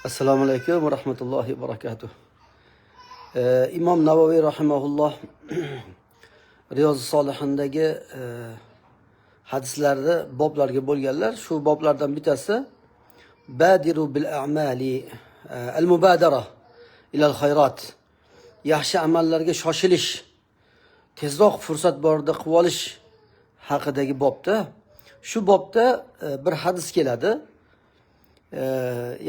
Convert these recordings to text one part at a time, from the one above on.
Assalomu alaykum va rahmatullohi va barakatuh. İmom Navoiy rahimahulloh Riyoz-i Solihindagi hadislarda boblarga bo'lganlar. Shu boblardan bittasi Badiru bil a'mali al-mubadara ila al-khayrat. Yaxshi amallarga shoshilish, tezroq fursat borida qilib olish haqidagi bobda. Shu bobda bir hadis keladi.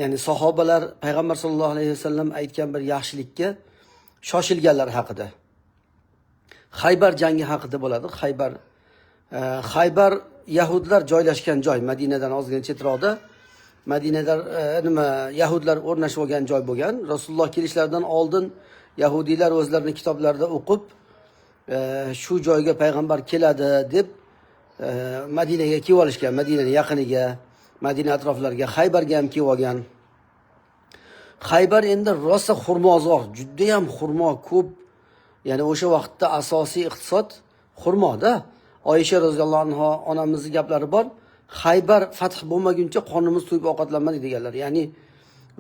Ya'ni sahobalar payg'ambar sollallohu alayhi vasallam aytgan bir yaxshilikka shoshilganlar haqida. Xaybar jangi haqida bo'ladi. Xaybar Yahudlar joylashgan joy, Madinadan ozgina chetroqda. Madinada Yahudlar o'rnashib olgan joy bo'lgan. Rasululloh kelishlaridan oldin Yahudiylar o'zlarining kitoblarida o'qib, shu joyga payg'ambar keladi deb Madinaga kelib olishgan, Madinaning yaqiniga, Madina atroflariga, Xaybarga ham kelib olgan. Xaybar endi rosa xurmozor, juda ham xurmo ko'p. Ya'ni o'sha vaqtda asosiy iqtisod xurmoda. Oysha roziyallohu anha onamizning gaplari bor. Xaybar fath bo'lmaguncha qonimiz to'yib ovqatlanmadik deganlar. Ya'ni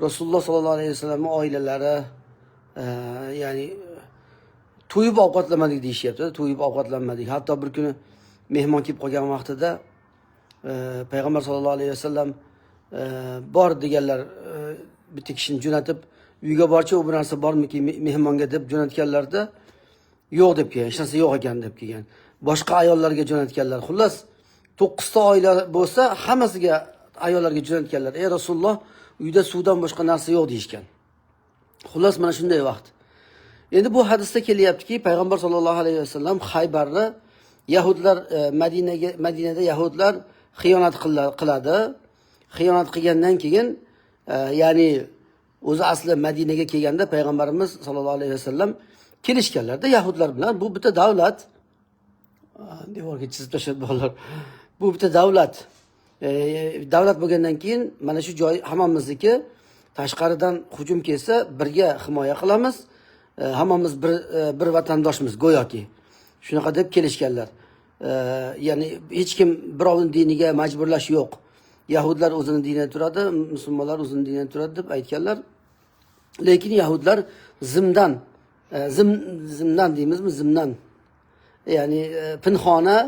Rasululloh sollallohu alayhi vasallamning oilalari ya'ni to'yib ovqatlanmadik deyishyapti. To'yib ovqatlanmadik. Hatto bir kuni mehmon kelib qolgan vaqtida payg'ambar sollallohu alayhi vasallam bor deganlar, bitta kishini jo'natib, uyga borchi u bir narsa bormiki mehmonga deb jo'natganlarda yo'q deb kelgan, hech narsa yo'q ekan deb kelgan. Boshqa ayollarga jo'natganlar. Xullas 9 ta oila bo'lsa, hammasiga ayollarga jo'natganlar. Ey Rasululloh, uyda suvdan boshqa narsa yo'q deyishgan. Xullas mana shunday vaqt. Endi bu hadisda kelyaptiki, payg'ambar sollallohu alayhi vasallam Xaybarni Yahudlar Madinada Yahudlar xiyonat qiladi. Xiyonat qilgandan keyin ya'ni o'zi asli Madinaga kelganda payg'ambarimiz sollallohu alayhi vasallam kelishganlarda Yahudlar bilan. Bu bitta davlat. Devorga chizib tashlab bolalar. Bu bitta davlat. Davlat bo'lgandan keyin mana shu joy hammamizniki. Tashqaridan hujum kelsa birga himoya qilamiz. Hammamiz bir vatandoshmiz go'yoki. Shunaqa deb kelishganlar. Ya'ni hech kim birovning diniga majburlash yo'q. Yahudlar o'zining dinida turadi, musulmonlar o'zining dinida turadi deb aytganlar. Lekin Yahudlar zimdan deymizmi? Zimdan. Ya'ni pinxona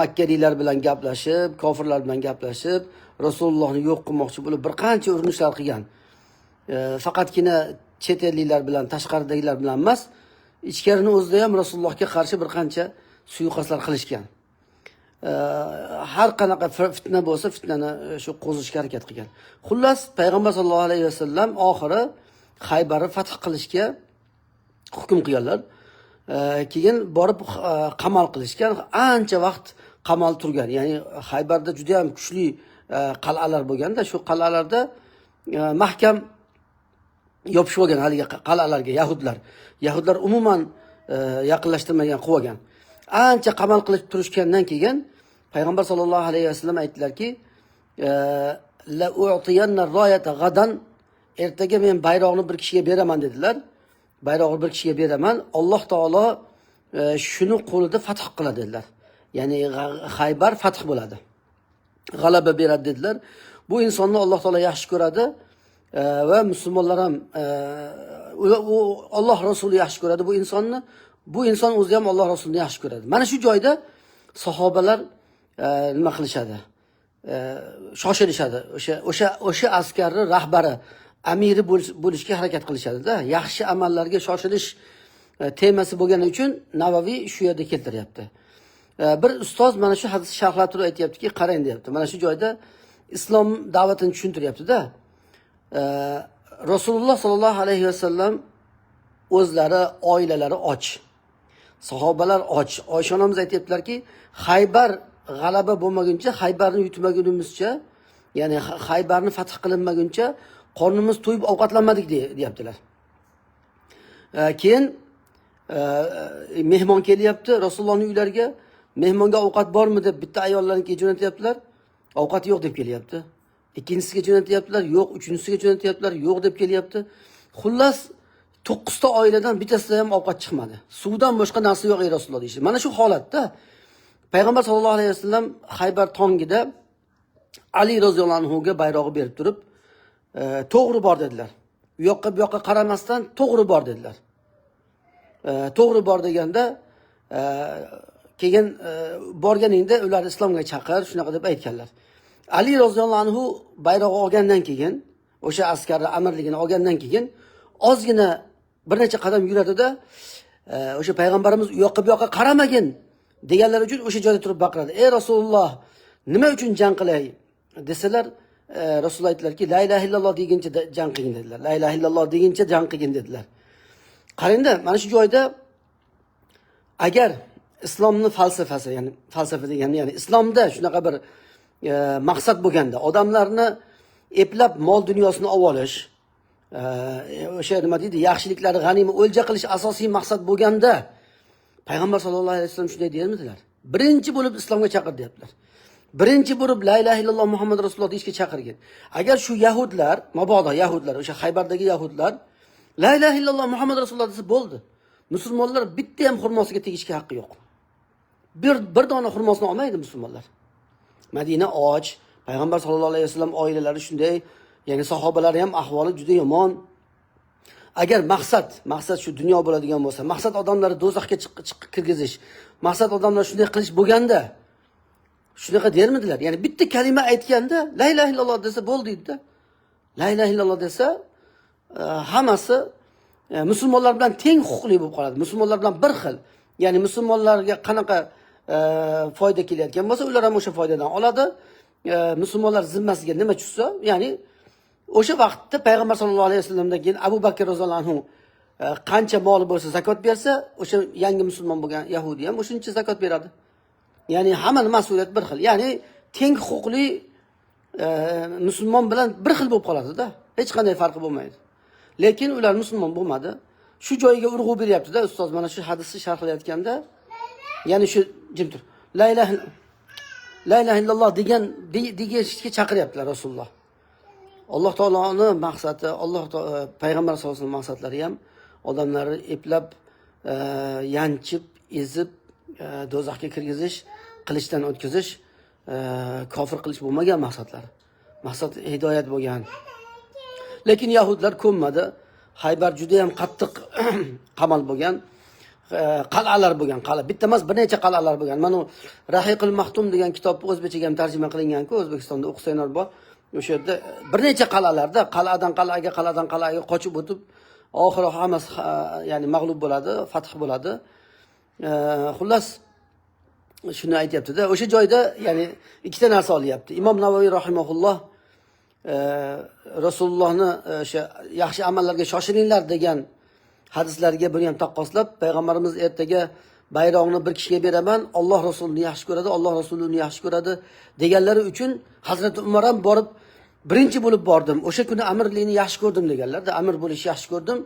Makkaliklar bilan gaplashib, kofirlar bilan gaplashib, Rasulullohni yo'q qilmoqchi bo'lib bir qancha urinishlar qilgan. Faqatgina chet elliklar bilan, tashqaridagilar bilan emas, ichkarining o'zida ham Rasulullohga qarshi bir qancha suiqasdlar qilishgan. Har qanaqa fitna bo'lsa, fitnani shu qo'zishga harakat qilgan. Xullas, payg'ambar sollallohu alayhi vasallam oxiri Xaybarni fath qilishga hukm qilganlar. Keyin borib qamal qilishgan, ancha vaqt qamal turgan. Ya'ni Xaybarda juda ham kuchli qal'alar bo'lganda, shu qal'alarda mahkam yopishib olgan haligi qal'alarga Yahudlar umuman yaqinlashtirmagan, qilib olgan. Ancha qamal qilib turishgandan keyin payg'ambar sollallohu alayhi vasallam aytdilarki, la u'tiyanna royata g'adan, ertaga men bayroqni bir kishiga beraman dedilar. Bayroqni bir kishiga beraman. Alloh taolo shuni qo'lida fath qiladi dedilar. Ya'ni Xaybar fath bo'ladi. G'alaba beradi dedilar. Bu insonni Alloh taolo yaxshi ko'radi va musulmonlar ham Alloh Rasuli yaxshi ko'radi bu insonni. Bu inson o'zi ham Alloh Rasulini yaxshi ko'radi. Mana shu joyda sahobalar nima qilishadi? Shoshilishadi. O'sha askarni rahbari, amiri bo'lishga harakat qilishadi-da. Yaxshi amallarga shoshilish temasi bo'lgani uchun Navoiy shu yerda keltiryapti. Bir ustoz mana shu hadisni sharhlab turib aytayaptiki, qarang deyapti. Mana shu joyda islom da'vatini tushuntiryapti-da. Rasululloh sollallohu alayhi vasallam o'zlari, oilalari och. Sahobalar och. Oysha onamiz aytibdilarki, Xaybar g'alaba bo'lmaguncha, Xaybarni yutmagunimizcha, ya'ni Xaybarni fath qilinmaguncha qornimiz to'yib ovqatlanmadik deyaptilar. Keyin mehmon kelyapti Rasulullohning uylariga. Mehmonga ovqat bormi deb bitta ayollarni jo'natyaptilar. Ovqat yo'q deb kelyapti. Ikkinchisiga jo'natyaptilar, yo'q, uchinchisiga jo'natyaptilar, yo'q deb kelyapti. Xullas 9 ta oiladan bittasida ham ovqat chiqmadi. Suvdan boshqa narsa yo'q ey Rasululloh deydi. Mana shu holatda payg'ambar sollallohu alayhi vasallam Xaybar tongida Ali roziyallohu anhuga bayrog'i berib turib, to'g'ri bor dedilar. U yoqqa bu yoqqa qaramasdan to'g'ri bor dedilar. To'g'ri bor deganda keyin borganingda ular islomga chaqir, shunaqa deb aytganlar. Ali roziyallohu anhu bayrog'i olgandan keyin, o'sha askarlar amirligini olgandan keyin ozgina bir necha qadam yuradida o'sha payg'ambarimiz u yoqqa bu yoqqa qaramagin deganlar uchun o'sha joyda turib baqiradi. Ey Rasululloh, nima uchun jang qilay desalar, Rasululloh aytdilarki, la ilaha illalloh deguncha jang qilgin dedilar. La ilaha illalloh deguncha jang qilgin dedilar. Qarangda, mana shu joyda agar islomning falsafasi, ya'ni falsafa degani, ya'ni islomda shunaqa bir maqsad bo'lganda, odamlarni eplab mol dunyosini olib olish, o'sha nima deydi, yaxshiliklari g'anima o'lja qilish asosiy maqsad bo'lganda, payg'ambar sollallohu alayhi vasallam shunday dermidilar? Birinchi bo'lib islomga chaqir deyaptilar. Birinchi bo'lib la ilaha illalloh Muhammad rasululloh deyishga chaqirgan. Agar shu yahudlar, mabodo yahudlar, o'sha Haybardagi yahudlar la ilaha illalloh Muhammad rasululloh desa bo'ldi. Musulmonlar bitta ham xurmosiga tegishga haqqi yo'q. Bir dona xurmosini olmaydi musulmonlar. Madina och, payg'ambar sollallohu alayhi vasallam oilalari shunday, ya'ni sahobalari ham ahvoli juda yomon. Agar maqsad shu dunyo bo'ladigan bo'lsa, maqsad odamlarni do'zaxga kirgizish, maqsad odamlar shunday qilish bo'lganda, shunaqa dermidilar. Ya'ni bitta kalima aytganda la ilaha illalloh desa bo'ldi deydi-da. La ilaha illalloh desa hammasi musulmonlar bilan teng huquqli bo'lib qoladi. Musulmonlar bilan bir xil. Ya'ni musulmonlarga qanaqa foyda kelayotgan bo'lsa, ular ham o'sha foydadan oladi. Musulmonlar zimmasiga nima tushsa, ya'ni o'sha vaqtda payg'ambar sollallohu alayhi vasallamdan keyin Abu Bakr roziyallohu anhu qancha moli bo'lsa zakot bersa, o'sha yangi musulmon bo'lgan yahudi ham o'shuncha zakot beradi. Ya'ni hammaning mas'uliyat bir xil. Ya'ni teng huquqli musulmon bilan bir xil bo'lib qoladi-da. Hech qanday farqi bo'lmaydi. Lekin ular musulmon bo'lmadi. Shu joyiga urg'u beryapti-da ustoz, mana shu hadisni sharhlayotganda, ya'ni shu jim tur. La ilaha illalloh degishga chaqiryaptilar Rasululloh. Alloh taoloning maqsadi, payg'ambar sollallohu alayhi vasallam maqsadlari ham odamlarni eplab, yanchib, ezib, do'zaxga kirgizish, qilichdan o'tkazish, kofir qilish bo'lmagan maqsadlar. Maqsad hidoyat bo'lgan. Lekin yahudlar ko'nmadi. Haybar juda ham qattiq qamal bo'lgan. Qal'alar bo'lgan, bitta emas, bir necha qal'alar bo'lgan. Mana Rahiqul Maxtum degan kitobni o'zbekchaga ham tarjima qilingan-ku, O'zbekistonda o'qisanglar bor. O'sha yerda bir necha qal'alarda, qal'adan qal'aga qochib o'tib, oxiri hammasi ya'ni mag'lub bo'ladi, fath bo'ladi. Xullas shuni aytayapti-da, o'sha joyda ya'ni ikkita narsa olyapti. Imom Navoiy rahimahulloh Rasulullohni o'sha yaxshi amallarga shoshiringlar degan hadislarga buni ham taqqoslab, payg'ambarimiz ertaga bayroqni bir kishiga beraman, Alloh Rasulini yaxshi ko'radi, Alloh Rasulini yaxshi ko'radi deganlari uchun Hazrat Umar ham borib birinchi bo'lib bordim. O'sha kuni amirlikni yaxshi ko'rdim deganlar-da. Amir bo'lishni yaxshi ko'rdim.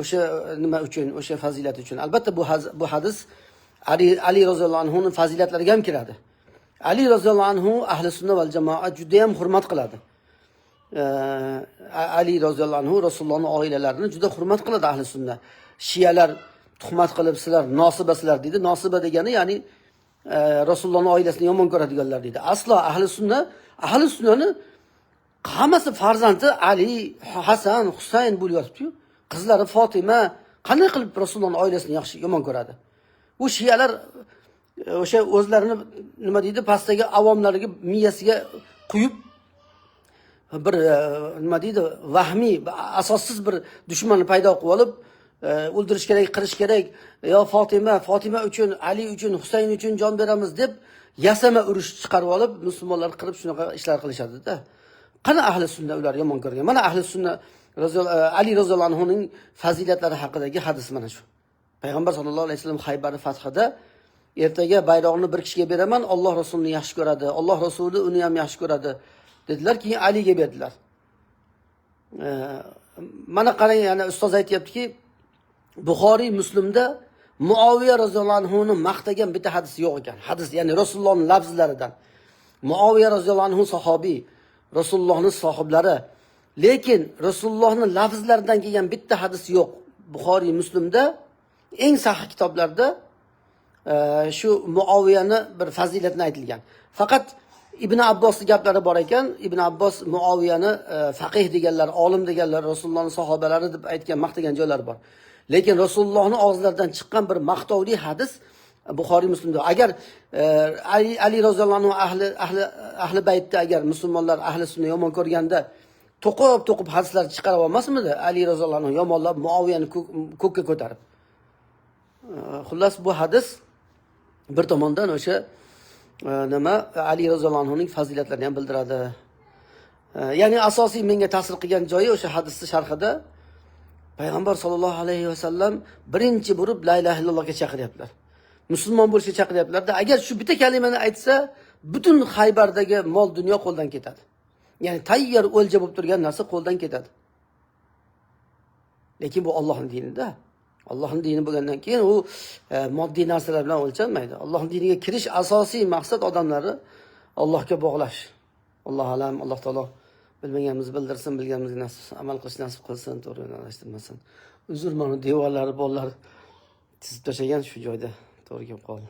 O'sha nima uchun? O'sha fazilat uchun. Albatta bu hadis Ali roziyallohu anhuning fazilatlariga ham kiradi. Ali roziyallohu anhu ahli sunna val jamoa juda ham hurmat qiladi. Ali roziyallohu anhu Rasulullohning oilalarini juda hurmat qiladi ahli sunna. Shiyalar tuhmat qilib sizlar nosibasizlar deydi. Nosiba degani ya'ni Rasulullohning oilasini yomon ko'radiganlar deydi. Aslo ahli sunnani hammasi farzandi Ali, Hasan, Husayn bo'lib yotibdi-yu. Qizlari Fatima qanday qilib Rasulullohning oilasini yaxshi yomon ko'radi? Bu shiyalar o'sha o'zlarini nima deydi, pastdagi avomlariga miyasiga quyib bir nima deydi, vahmiy, asossiz bir dushmanni paydo qilib olib, o'ldirish kerak, qirish kerak, yo Fatima uchun, Ali uchun, Husayn uchun jon beramiz deb yasama urush chiqarib olib, musulmonlar qirib shunaqa ishlar qilishadi-da. Qani ahli sunna ular yomon ko'rgan? Mana ahli sunna Ali roziyallohu anhuning fazilatlari haqidagi hadis mana shu. Payg'ambar sollallohu alayhi vasallam Haybar fathida ertaga bayroqni bir kishiga beraman, Alloh Rasulini yaxshi ko'radi, Alloh Rasuli uni ham yaxshi ko'radi dedilar, keyin Aliga berdilar. Mana qarang, yana ustoz aytayaptiki, Buxoriy, Muslimda Muaviya roziyallohu anhuni maqtagan bitta hadis yo'q ekan. Hadis, ya'ni Rasulullohning lafzlaridan. Muaviya roziyallohu anhu sahobiy, Rasulullohning sohiblari. Lekin Rasulullohning lafzlaridan kelgan bitta hadis yo'q. Buxoriy, Muslimda eng sahih kitoblarda shu Muaviyani bir fazilatini aytilgan. Faqat Ibn Abbosning gaplari bor ekan. Ibn Abbos Muoviyani faqih deganlar, olim deganlar, Rasulullohning sahobalari deb aytgan, maqtagan joylari bor. Lekin Rasulullohning og'zlaridan chiqqan bir maqtovli hadis Buxoriy Muslimda. Agar Ali roziyallohu anhu ahli baytda agar musulmonlar ahli sunna yomon ko'rganda to'qib hadislar chiqarib olmasmidi? Ali roziyallohu anhu yomonlab Muoviyani ko'kka ko'tarib. Xullas bu hadis bir tomondan o'sha nima Ali roziyallohu anhuning fazilatlarini ham bildiradi. Ya'ni asosiy menga ta'sir qilgan joyi o'sha hadisning sharhida payg'ambar sollallohu alayhi vasallam birinchi bo'lib la ilaha illallohga chaqiryaptilar. Musulmon bo'lishga chaqiryaptilar-da. Agar shu bitta kalimani aytsa, butun Haybardagi mol dunyo qo'ldan ketadi. Ya'ni tayyor o'lja bo'lib turgan narsa qo'ldan ketadi. Lekin bu Allohning dinida. Allohning dini bo'lgandan keyin u moddiy narsalar bilan o'lchanmaydi. Allohning diniga kirish asosiy maqsad odamlarni Allohga bog'lash. Alloh alam, Alloh taolo bilmaganimizni bildirsin, bilganimizga amal qilish nasib qilsin, to'g'ri yo'nalishtirmasin. Uzr, mana devorlari, bolalar chizib tashlagan shu joyda to'g'ri kelib qoldi.